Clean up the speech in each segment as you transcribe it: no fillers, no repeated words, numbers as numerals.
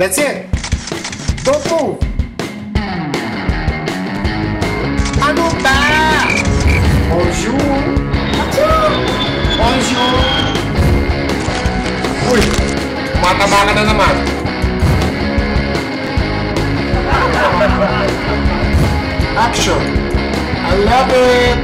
That's it! Don't move! Ano ba? Bonjour! Bonjour! Uy! Mataba ka na naman! Action! I love it!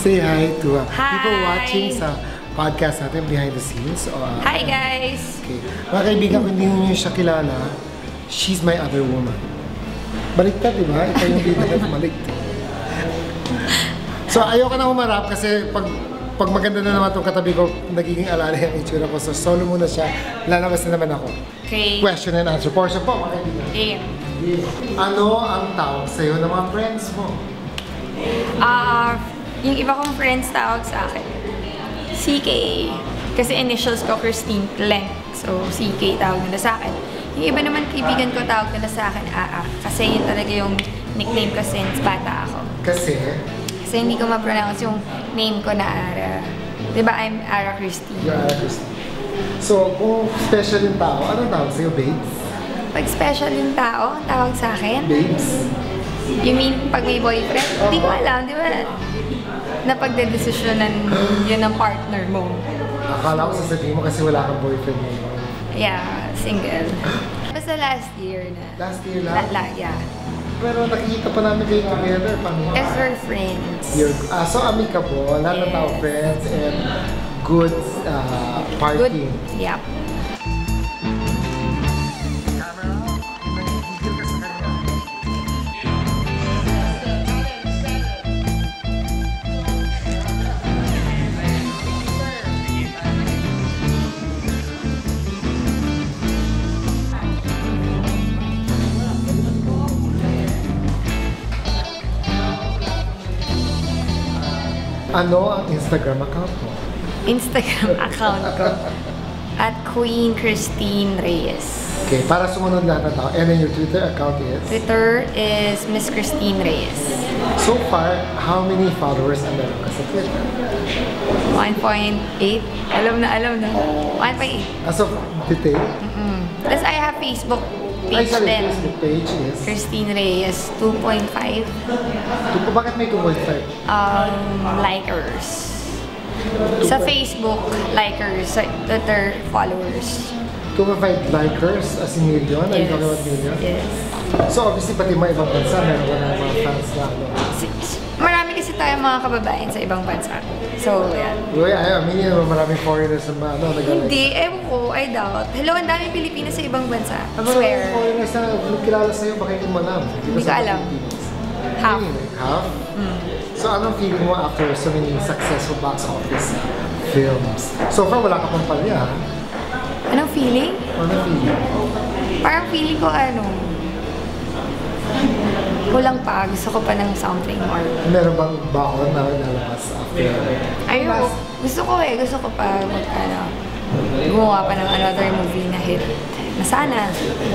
Say hi to people watching sa podcast natin behind the scenes. Hi guys! Okay. Mga kaibigan, kung hindi nyo siya kilala, she's my other woman. Baliktad, di ba? Ikaw yung binigat baliktad. So ayoko na humarap kasi pag maganda na naman itong katabi ko, nagiging alala yung itsura ko. So solo muna siya, lalabas na naman ako. Okay. Question and answer portion po, mga kaibigan. Okay. Ano ang tawag sa'yo ng mga friends mo? Yung iba kong friends tawag sa akin, CK. Kasi initials ko, Christine Leng. So, CK tawag nila sa akin. Yung iba naman kaibigan ko tawag nila sa akin, AA. Kasi yun talaga yung nickname ko since bata ako. Kasi? Kasi hindi ko ma-pronounce yung name ko na Ara. Diba, I'm Ara Christine. You're Ara Christine. So, kung special yung tao, anong tawag sa'yo, babes? Pag special yung tao, tawag sa akin? Babes? You mean pag may boyfriend? Hindi ko alam, di ba? Na pagdedesisyonan yun ng partner mo. Akala ko sasabihin mo kasi wala kang boyfriend mo. Yeah, single. Basta last year na. Last year lang? Yeah. Pero nakikita pa namin kayo together. As we're friends. So amicable, lahat ng tao friends and good party. Good, yep. Ano ang Instagram account mo? Instagram account ko at Queen Christine Reyes. Okay, para sumunod lahat ng tao. And then your Twitter account is? Twitter is Miss Christine Reyes. So far, how many followers ang meron ka sa Twitter? 1.8. Alam na. 1.8. As of detail? Plus I have Facebook page din. Facebook page is? Christine Reyes, 2.5. Bakit may 2.5? Likers. Sa Facebook, likers. Sa Twitter, followers. 2.5 likers as in million? Are you talking about million? Yes. So obviously, pati mga ibang bansa, meron ka ng mga fans na ano? Marami kasi tayong mga kababayan sa ibang bansa. So, yan. Uy, I mean, maraming foreigners na ano, Hindi, ewan ko, I doubt. Hello, ang daming Pilipinas sa ibang bansa. I swear. swear. Foreigners na kilala sa'yo, baka hindi mo alam. Hindi ko alam. Half. Half? So, anong feeling mo after so many successful box office films? So far, wala ka pang palya, ha? Anong feeling? Anong feeling? Parang feeling ko kulang pa. Gusto ko pa ng something more. Meron bang baon na lalabas after? Ayun, gusto ko pa gumawa pa ng another movie na hit. Na sana.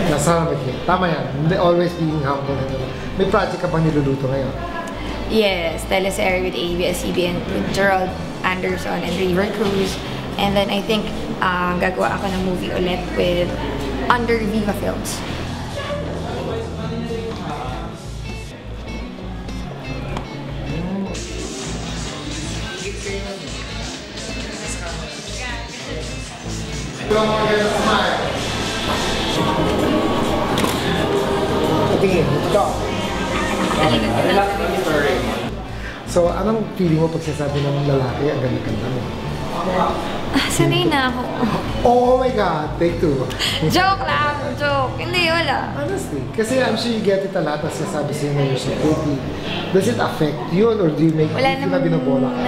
Nasaan mag-hit? Tama yan. Always being humble. May project ka bang niluluto ngayon? Yes, teleserye with ABS-CBN with Gerald Anderson and River Cruz. And then I think gagawa ako ng movie ulit with under Viva Films. So, anong feeling mo pag sinasabi ng lalaki ang ganda-ganda mo? Sanay na ako. Oh my God! Take two. Joke lang! Joke! Hindi, wala. Honestly, kasi I'm sure you get it a lot as sasabi sa'yo na you're so pretty. Does it affect you or do you make Wala you feel na namang binabola ka?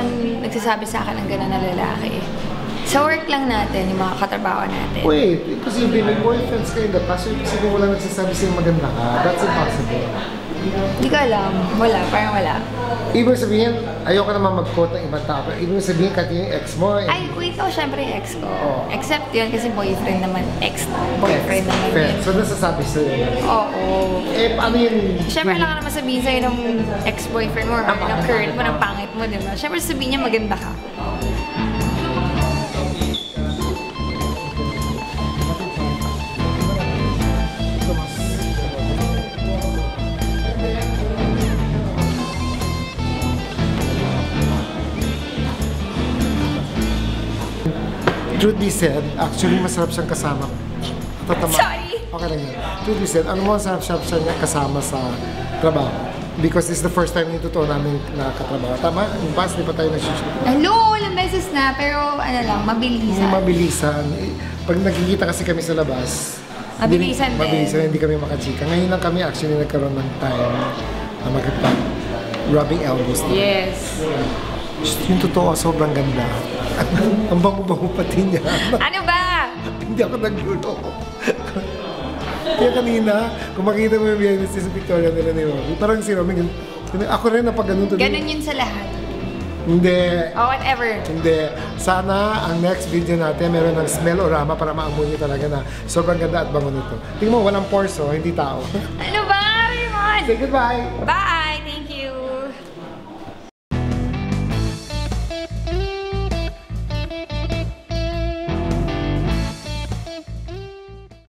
nagsasabi sa akin ng gano'n na lalaki. Sa work lang natin, yung mga katrabaho natin. Wait, imposible. May boyfriends ka in the past, so imposible wala nagsasabi sa'yo maganda ka. That's impossible. Hindi ko alam. Wala. Parang wala. Ibig sabihin, ayoko naman mag-quote ng ibang tao. Pero ibig sabihin, kahit yung ex mo, Ay, wait. Syempre yung ex ko. Oh. Except yun, kasi boyfriend naman. Ex-boyfriend naman yun. So, nasasabi sa'yo. Oo. Eh, ano yun? Syempre lang naman sabihin sa'yo ng ex-boyfriend mo or ng current mo, ng pangit mo, di ba? Syempre sabihin niya maganda ka. Truth be said, actually masarap siyang kasama. Tatama. Sorry! Okay lang yan. Truth be said, ano mo masarap siya niya kasama sa trabaho? Because this is the first time yung totoo namin nakatrabaho. Tama? Yung past, di pa tayo nag-shoot. Hello! Ilang beses na, pero ano lang, mabilisan. Yung mabilisan. Pag nagkikita kasi kami sa labas, Mabilisan din. Mabilisan, hindi kami makachika. Ngayon lang kami actually nagkaroon ng time na rubbing elbows. Yes. Yung totoo, sobrang ganda. Ang bango-bango pati niya. Ano ba? Hindi ako nagluto. Kaya kanina, kung makita mo yung behind the scenes sa Victoria nila ni Robbie, parang si Robbie, ako rin napag ganun to. Ganun yun sa lahat. Hindi. Oh, whatever. Hindi. Sana ang next video natin meron ng smell-orama para maamoy niyo talaga na sobrang ganda at bango nito. Tingnan mo, walang pores, oh, hindi tao. Ano ba? Raymond? Say goodbye! Bye!